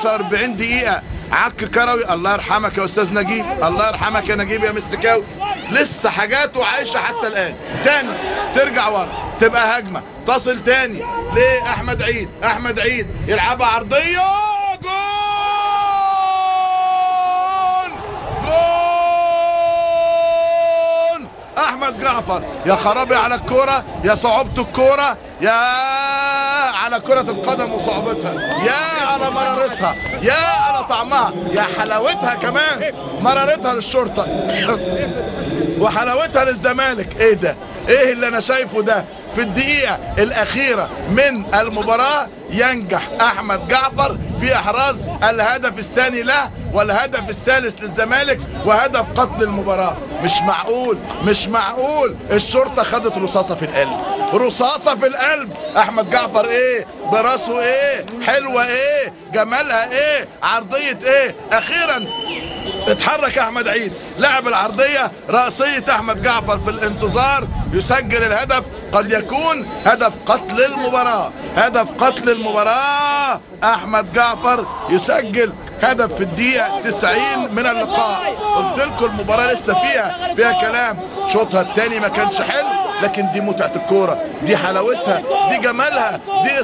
45 دقيقة عك كروي. الله يرحمك يا استاذ نجيب، الله يرحمك يا نجيب يا مستكاوي. لسه حاجاته عايشة حتى الآن. تاني ترجع ورا، تبقى هجمة، تصل تاني لأحمد عيد. أحمد عيد يلعبها عرضية، جول جول أحمد جعفر. يا خرابي على الكورة، يا صعوبة الكورة، يا على كرة القدم وصعوبتها، يا على مرارتها، يا على طعمها، يا حلاوتها كمان، مرارتها للشرطة وحلاوتها للزمالك. ايه ده؟ ايه اللي انا شايفه ده؟ في الدقيقة الأخيرة من المباراة ينجح أحمد جعفر في إحراز الهدف الثاني له والهدف الثالث للزمالك وهدف قتل المباراة. مش معقول، مش معقول الشرطة خدت رصاصة في القلب، رصاصة في القلب. أحمد جعفر إيه؟ براسه إيه؟ حلوة إيه؟ جمالها إيه؟ عرضية إيه؟ أخيرا اتحرك احمد عيد، لعب العرضيه، راسيه احمد جعفر في الانتظار، يسجل الهدف، قد يكون هدف قتل المباراه، هدف قتل المباراه. احمد جعفر يسجل هدف في الدقيقه 90 من اللقاء. قلت لكم المباراه لسه فيها كلام. شوطها الثاني ما كانش حلو، لكن دي متعه الكوره، دي حلاوتها، دي جمالها، دي